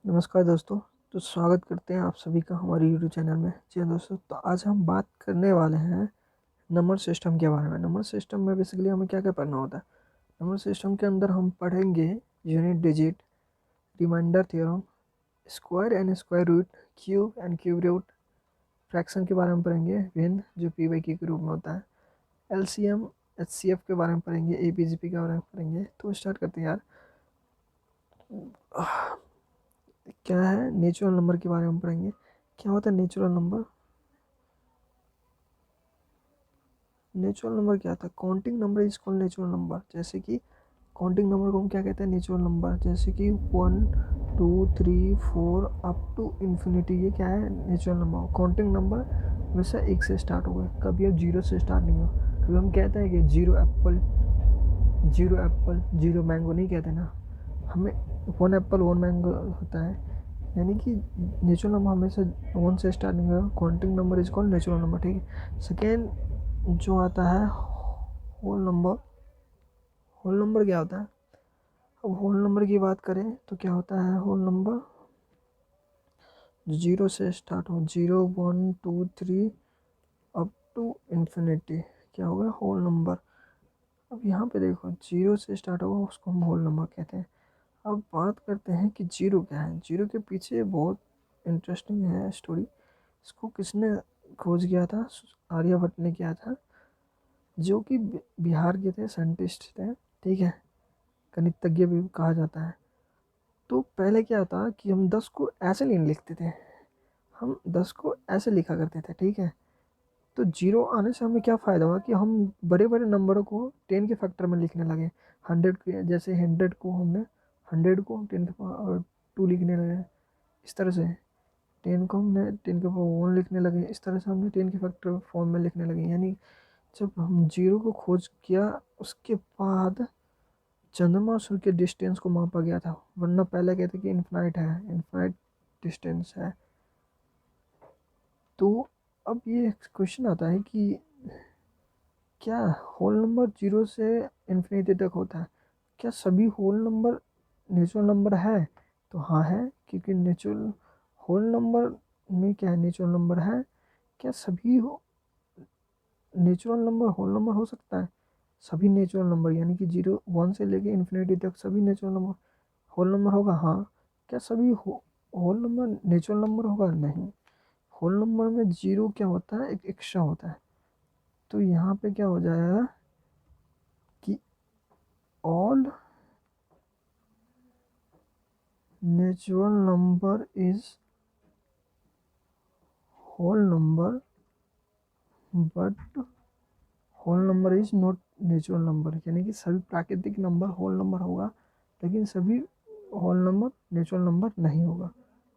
नमस्कार दोस्तों। तो स्वागत करते हैं आप सभी का हमारे यूट्यूब चैनल में। जी हाँ दोस्तों, तो आज हम बात करने वाले हैं नंबर सिस्टम के बारे में। नंबर सिस्टम में बेसिकली हमें क्या क्या पढ़ना होता है। नंबर सिस्टम के अंदर हम पढ़ेंगे unit digit, remainder theorem, square and square root, cube and cube root, fraction के बारे में पढ़ेंगे, भिन्न जो पी बाई क्यू के रूप में होता है, एलसीएम एचसीएफ के बारे में पढ़ेंगे, एपीजीपी के बारे में पढ़ेंगे। तो स्टार्ट करते हैं यार। क्या है नेचुरल नंबर के बारे में पढ़ेंगे। क्या होता है नेचुरल नंबर? नेचुरल नंबर क्या था? Counting number is called natural number. जैसे कि काउंटिंग नंबर को हम क्या कहते हैं? Natural number. जैसे कि 1 2 3 4 अप टू इन्फिनिटी, ये क्या है? Natural number. काउंटिंग नंबर हमेशा एक से स्टार्ट हो गए, कभी अब जीरो से स्टार्ट नहीं हो। कभी हम कहते हैं कि zero Apple, zero Apple, zero mango नहीं कहते ना, हमें 1 एप्पल 1 मैंगो होता है। यानी कि नेचुरल नंबर हमेशा 1 से स्टार्ट नहीं होगा। Counting number is called natural number. ठीक है। सेकेंड जो आता है होल नंबर। होल नंबर क्या होता है? अब होल नंबर की बात करें तो क्या होता है होल नंबर? जीरो से स्टार्ट हो, 0 1 2 3 अप टू इन्फिनिटी, क्या होगा? Whole number. अब यहाँ पे देखो, जीरो से स्टार्ट होगा उसको हम होल नंबर कहते हैं। अब बात करते हैं कि जीरो क्या है। जीरो के पीछे बहुत इंटरेस्टिंग है स्टोरी। इसको किसने खोज किया था? आर्यभट्ट ने किया था, जो कि बिहार के थे, साइंटिस्ट थे। ठीक है। गणितज्ञ भी कहा जाता है। तो पहले क्या था कि हम 10 को ऐसे नहीं लिखते थे, हम 10 को ऐसे लिखा करते थे। ठीक है। तो जीरो आने से हमें क्या फ़ायदा हुआ कि हम बड़े बड़े नंबरों को 10 के फैक्टर में लिखने लगे। 100 के, जैसे 100 को हमने 100 को 10 के पावर 2 लिखने लगे। इस तरह से 10 को हमने 10 के पावर 1 लिखने लगे। इस तरह से हमने 10 के फैक्टर फॉर्म में लिखने लगे। यानी जब हम जीरो को खोज किया उसके बाद चंद्रमा और सूर्य के डिस्टेंस को मापा गया था। वरना पहले कहते कि इन्फिनाइट है, इन्फिनाइट डिस्टेंस है। तो अब ये क्वेश्चन आता है कि क्या होल नंबर जीरो से इन्फिनिटी तक होता है? क्या सभी होल नंबर नेचुरल नंबर है? तो हाँ है, क्योंकि नेचुरल होल नंबर में क्या है? नेचुरल नंबर है। क्या सभी नेचुरल नंबर होल नंबर हो सकता है? सभी नेचुरल नंबर यानी कि 0 1 से लेके इन्फिनिटी तक सभी नेचुरल नंबर होल नंबर होगा? हाँ। क्या सभी होल नंबर नेचुरल नंबर होगा? नहीं। होल नंबर में जीरो क्या होता है? एक एक्स्ट्रा होता है। तो यहाँ पे क्या हो जाएगा कि all natural number is whole number, but whole number is not natural number. यानी कि सभी प्राकृतिक नंबर होल नंबर होगा, लेकिन सभी होल नंबर नेचुरल नंबर नहीं होगा।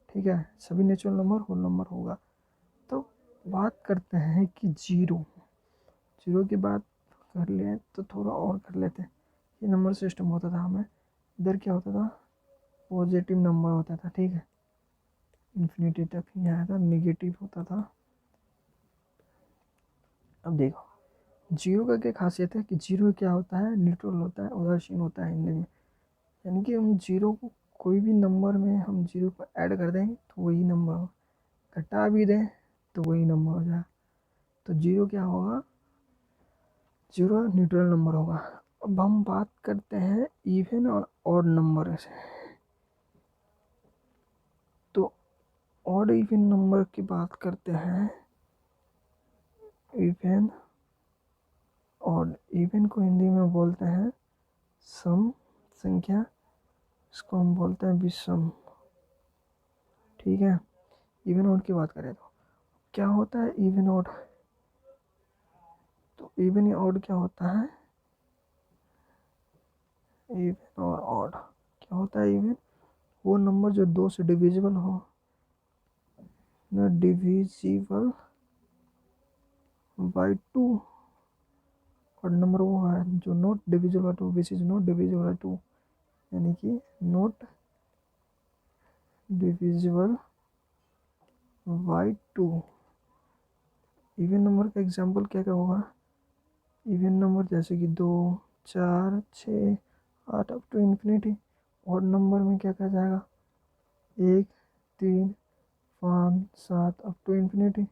ठीक है। सभी नेचुरल नंबर होल नंबर होगा। तो बात करते हैं कि जीरो, जीरो की बात कर लें तो थोड़ा और कर लेते हैं। ये नंबर सिस्टम होता था हमें, इधर क्या होता था? पॉजिटिव नंबर होता था। ठीक है। इन्फिनिटी तक यहाँ था निगेटिव होता था। अब देखो जीरो का क्या खासियत है कि जीरो क्या होता है? न्यूट्रल होता है, उदासीन होता है हिंदी में। यानी कि हम जीरो को कोई भी नंबर में हम जीरो को ऐड कर देंगे तो वही नंबर हो, घटा भी दें तो वही नंबर हो जाए। तो जीरो क्या होगा? जीरो न्यूट्रल नंबर होगा। अब हम बात करते हैं इवन और ऑड नंबर से। तो ऑड इवन नंबर की बात करते हैं। इवन ऑड, इवन को हिंदी में बोलते हैं सम, संख्या। इसको हम बोलते हैं विषम। ठीक है। इवन ऑड की बात करें तो क्या होता है इवन ऑड? तो इवन ऑड क्या होता है? इवन और ऑड क्या होता है? इवन वो नंबर जो दो से डिविजिबल हो, न डिविजिबल बाई टू। और नंबर वो है जो not divisible by two, which is not divisible by two, यानी कि not divisible by two. Even number का एग्जाम्पल क्या क्या होगा? इवन नंबर जैसे कि 2 4 6 8 up to infinity. Odd number में क्या कहा जाएगा? 1 3 5 7 अप टू इन्फिनिटी।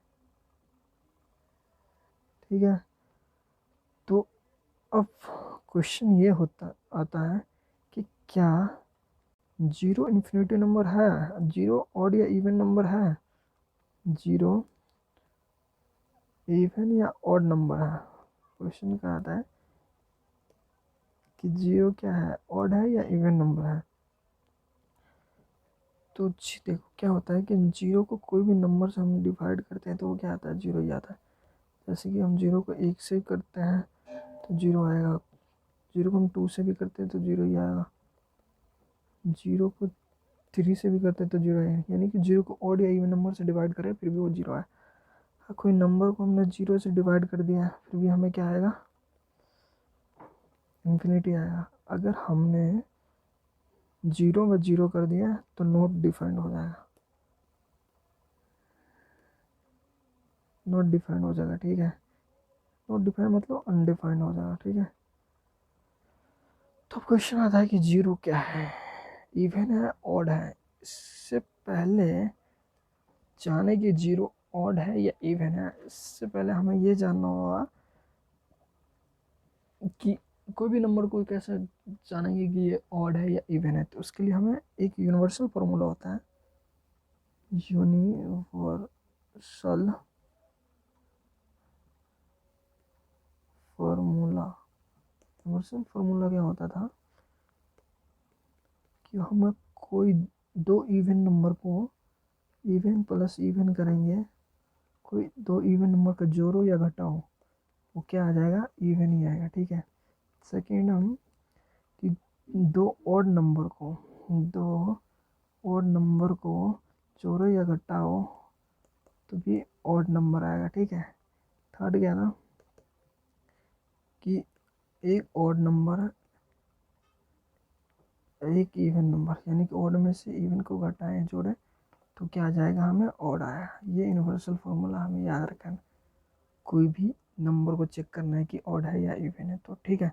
ठीक है, तो अब क्वेश्चन ये होता आता है कि क्या जीरो इन्फिनिटी नंबर है, जीरो ऑड या इवन नंबर है, जीरो इवन या ऑड नंबर है। क्वेश्चन का आता है कि जीरो क्या है, ऑड है या इवन नंबर है। तो देखो क्या होता है कि जीरो को कोई भी नंबर से हम डिवाइड करते हैं तो वो क्या आता है, जीरो ही आता है। जैसे कि हम जीरो को 1 से करते हैं तो जीरो आएगा, जीरो को हम 2 से भी करते हैं तो जीरो ही आएगा, जीरो को 3 से भी करते हैं तो जीरो आएगा। यानी कि जीरो को ऑड या इवन नंबर से डिवाइड करें फिर भी वो जीरो आए। कोई नंबर को हमने जीरो से डिवाइड कर दिया फिर भी हमें क्या आएगा, इन्फिनिटी आएगा। अगर हमने जीरो में जीरो कर दिया तो नोट डिफाइंड हो जाएगा, नोट डिफाइंड हो जाएगा। ठीक है, नोट डिफाइंड मतलब अनडिफाइंड हो जाएगा। ठीक है, तो क्वेश्चन आता है कि जीरो क्या है, इवन है, ऑड है। इससे पहले जाने कि जीरो ऑड है या इवन है, इससे पहले हमें ये जानना होगा कि कोई भी नंबर को कैसे जानेंगे कि ये ऑड है या इवन है। तो उसके लिए हमें एक यूनिवर्सल फार्मूला होता है, यूनिवर्सल फार्मूला। यूनिवर्सल फार्मूला क्या होता था कि हम कोई दो इवन नंबर को इवन प्लस इवन करेंगे, कोई दो इवन नंबर का जोड़ो या घटाओ वो क्या आ जाएगा, इवन ही आएगा। ठीक है, सेकेंड हम कि दो ऑड नंबर को जोड़ो या घटाओ तो भी ऑड नंबर आएगा। ठीक है, थर्ड क्या था कि एक ऑड नंबर एक इवन नंबर, यानी कि ऑड में से इवन को घटाएं जोड़े तो क्या आ जाएगा, हमें ऑड आया। ये यूनिवर्सल फार्मूला हमें याद रखना है, कोई भी नंबर को चेक करना है कि ऑड है या इवन है। तो ठीक है,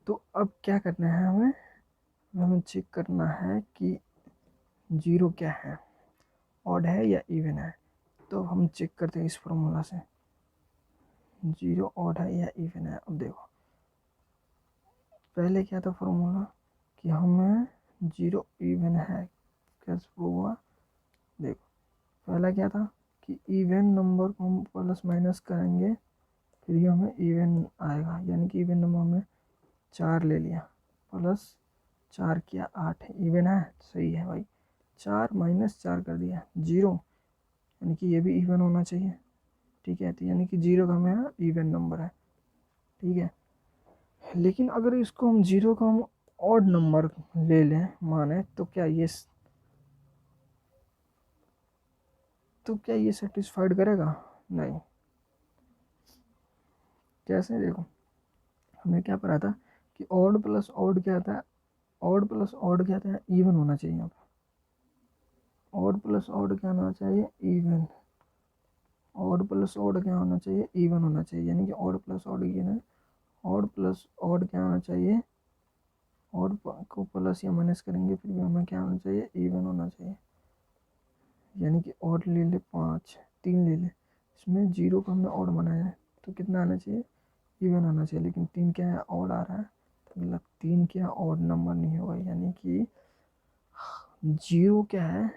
तो अब क्या करना है हमें चेक करना है कि जीरो क्या है, ऑड है या इवन है। तो हम चेक करते हैं इस फार्मूला से, जीरो ऑड है या इवन है। अब देखो पहले क्या था फार्मूला कि हमें जीरो इवन है, कैसे प्रूव हुआ, देखो पहला क्या था कि इवन नंबर को हम प्लस माइनस करेंगे फिर ही हमें इवन आएगा। यानी कि इवन नंबर हमने 4 ले लिया, प्लस 4 किया 8 है, इवन है, सही है भाई। 4 माइनस 4 कर दिया जीरो, यानी कि ये भी इवन होना चाहिए। ठीक है, तो यानी कि जीरो का हमें इवन नंबर है। ठीक है, लेकिन अगर इसको हम जीरो का हम ऑड नंबर ले लें माने तो क्या ये सेटिस्फाइड करेगा, नहीं। कैसे, देखो हमने क्या पढ़ा था कि ऑड प्लस ऑड क्या था, ऑड प्लस ऑड क्या था, इवन होना चाहिए। यहाँ पर ऑड प्लस ऑड क्या होना चाहिए, इवन। ऑड प्लस ऑड क्या होना चाहिए, इवन होना चाहिए। यानी कि ऑड प्लस ऑड इवन है, ऑड प्लस ऑड क्या होना चाहिए, ऑड को प्लस या माइनस करेंगे फिर भी हमें क्या होना चाहिए, इवन होना चाहिए। यानी कि ऑड ले ले 5, 3 ले ले, इसमें जीरो को हमने ऑड बनाया है तो कितना आना चाहिए, इवन आना चाहिए। लेकिन 3 क्या है, ऑड आ रहा है, तो मतलब 3 क्या ऑड नंबर नहीं होगा। यानी कि जीरो क्या है,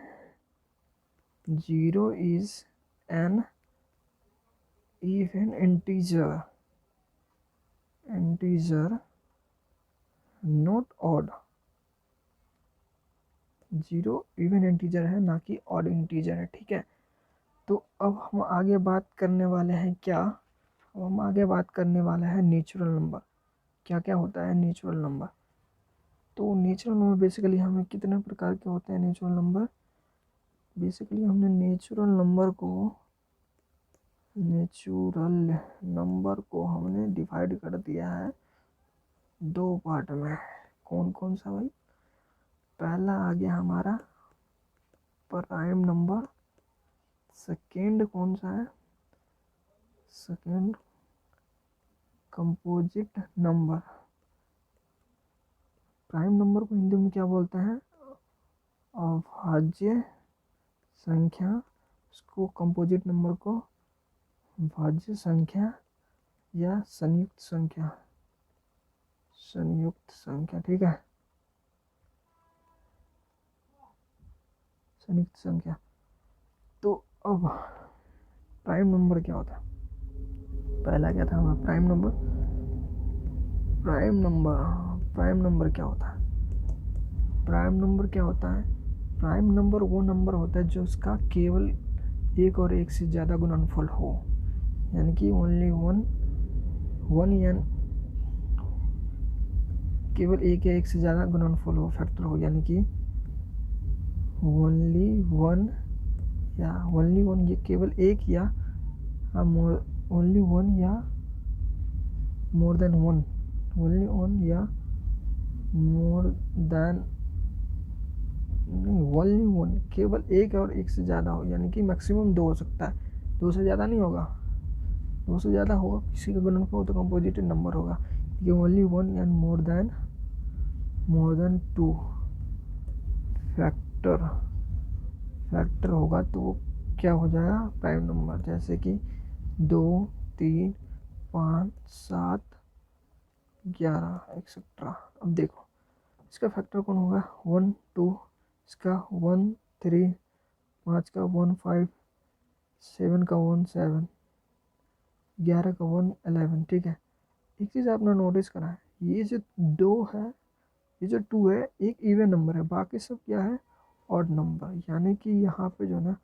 zero is an even integer, integer not odd. Zero even integer है ना कि ऑड इंटीजर है। ठीक है, तो अब हम आगे बात करने वाले हैं क्या, अब हम आगे बात करने वाले हैं नेचुरल नंबर। क्या क्या होता है नेचुरल नंबर। तो नेचुरल नंबर बेसिकली हमें कितने प्रकार के होते हैं नेचुरल नंबर, बेसिकली हमने नेचुरल नंबर को हमने डिवाइड कर दिया है दो पार्ट में। कौन कौन सा भाई, पहला आ गया हमारा प्राइम नंबर, सेकेंड कौन सा है, second composite number. Prime number को हिंदी में क्या बोलते हैं, अभाज्य संख्या, उसको कंपोजिट नंबर को भाज्य संख्या या संयुक्त संख्या, संयुक्त संख्या, ठीक है, संयुक्त संख्या। तो अब प्राइम नंबर क्या होता है? पहला क्या था हमारा प्राइम नंबर? प्राइम नंबर क्या होता है? प्राइम नंबर क्या होता है? प्राइम नंबर वो नंबर होता है जो उसका केवल एक और एक से ज़्यादा गुणनफल हो, यानी कि ओनली वन या केवल एक या एक से ज़्यादा गुणनफल हो, फैक्टर हो, यानी कि ओनली वन ये केवल एक या ओनली वन या more than one, only one या मोर देन नहीं, ओनली वन केवल एक और एक से ज़्यादा हो, यानी कि मैक्सिमम दो हो सकता है, दो से ज़्यादा नहीं होगा। दो से ज़्यादा होगा किसी का गुणनफल हो तो कंपोजिट नंबर होगा। ये only one and more than two factor होगा तो वो क्या हो जाएगा? Prime number. जैसे कि 2, 3, 5, 7, 11 एक्सेट्रा। अब देखो इसका फैक्टर कौन होगा? 1, 2, इसका 1, 3, 5 का 1, 5, 7 का 1, 7, 11 का 1, 11, ठीक है। एक चीज़ आपने नोटिस करा है, ये जो 2 है, ये जो 2 है, एक इवन नंबर है, बाकी सब क्या है? Odd number. यानी कि यहाँ पे जो ना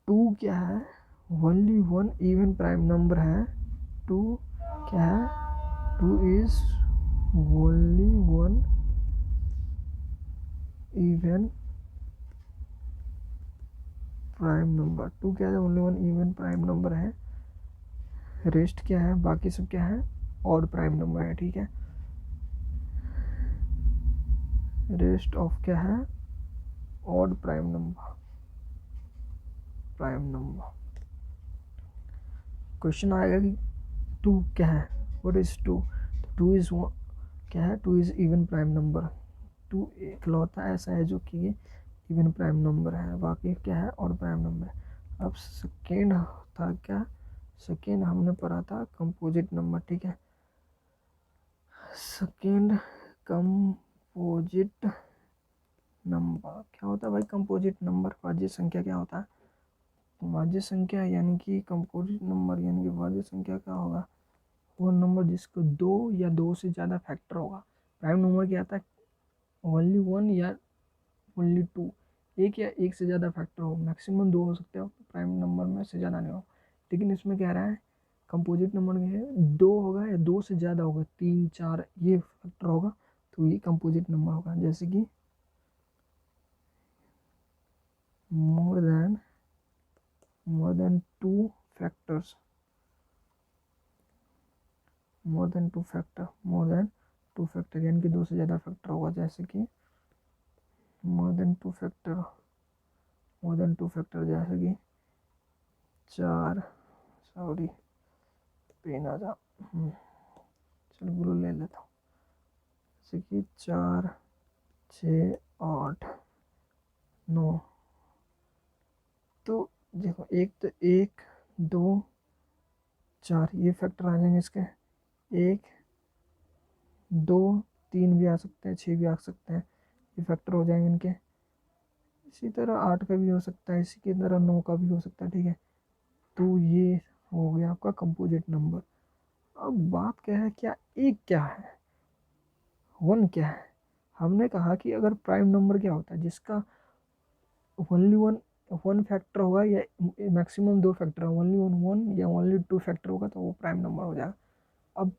2 क्या है? Only one even prime number है। 2 क्या है? 2 is only one even prime number. 2 क्या है? Only one even prime number है। रेस्ट क्या है? बाकी सब क्या है? ऑड प्राइम नंबर है, ठीक है। रेस्ट ऑफ क्या है? Odd prime number. क्वेश्चन आएगा कि 2 क्या है? What is 2? 2 इज क्या है? 2 इज इवन प्राइम नंबर। 2 इकलौता ऐसा है जो कि इवन प्राइम नंबर है, बाकी क्या है? Odd prime number. अब सेकेंड था क्या? सेकेंड हमने पढ़ा था कंपोजिट नंबर, ठीक है। सेकेंड कंपोजिट नंबर क्या होता है भाई? कंपोजिट नंबर भाज्य संख्या क्या होता है? भाज्य संख्या यानी कि कंपोजिट नंबर यानी कि भाज्य संख्या क्या होगा? वो नंबर जिसको 2 या 2 से ज़्यादा फैक्टर होगा। प्राइम नंबर क्या आता है? ओनली वन या ओनली टू, एक या एक से ज़्यादा फैक्टर हो, मैक्सिमम 2 हो सकते हो प्राइम नंबर में, से ज़्यादा नहीं हो। लेकिन इसमें क्या रहा है? कंपोजिट नंबर में है 2 होगा या 2 से ज़्यादा होगा, 3, 4 ये फैक्टर होगा, तो ये कंपोजिट नंबर होगा। जैसे कि more than two factors, more than two factor यानी कि 2 से ज़्यादा फैक्टर होगा। जैसे कि मोर देन टू फैक्टर जैसे कि 4, सॉरी पेन आ जा, चल ब्लू ले लेता हूँ। जैसे कि 4, 6, 8, 9, तो देखो एक तो 1, 2, 4 ये फैक्टर आ जाएंगे इसके। 1, 2, 3 भी आ सकते हैं, 6 भी आ सकते हैं, ये फैक्टर हो जाएंगे इनके। इसी तरह 8 का भी हो सकता है, इसी की तरह 9 का भी हो सकता है, ठीक है। तो ये हो गया आपका कंपोजिट नंबर। अब बात क्या है, क्या एक क्या है, वन क्या है? हमने कहा कि अगर प्राइम नंबर क्या होता है? जिसका ओनली वन फैक्टर होगा या मैक्सिमम 2 फैक्टर होगा, ओनली वन या ओनली 2 फैक्टर होगा तो वो प्राइम नंबर हो जाएगा। अब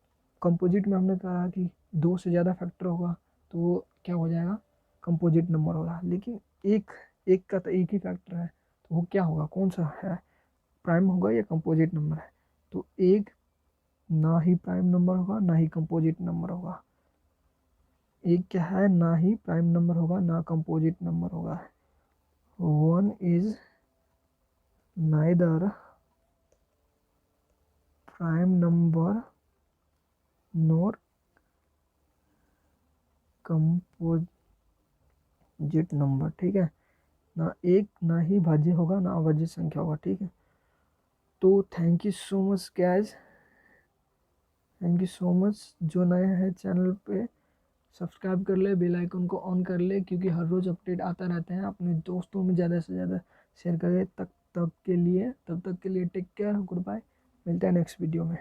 कंपोजिट में हमने कहा कि 2 से ज़्यादा फैक्टर होगा तो वो क्या हो जाएगा? कंपोजिट नंबर होगा। लेकिन एक का तो एक ही फैक्टर है, तो वो क्या होगा? कौन सा है? प्राइम होगा या कंपोजिट नंबर है? तो एक ना ही प्राइम नंबर होगा ना ही कंपोजिट नंबर होगा। एक क्या है? ना ही प्राइम नंबर होगा ना कंपोजिट नंबर होगा। One is neither prime number NOR composite digit number, ठीक है। ना एक ना ही भाज्य होगा ना अभाज्य संख्या होगा, ठीक है। तो thank you so much guys, thank you so much. जो नया है चैनल पे सब्सक्राइब कर ले, बेल आइकन को ऑन कर ले, क्योंकि हर रोज़ अपडेट आता रहता है। अपने दोस्तों में ज़्यादा से ज़्यादा शेयर करें। तब तक के लिए टेक केयर, गुड बाय, मिलते हैं नेक्स्ट वीडियो में।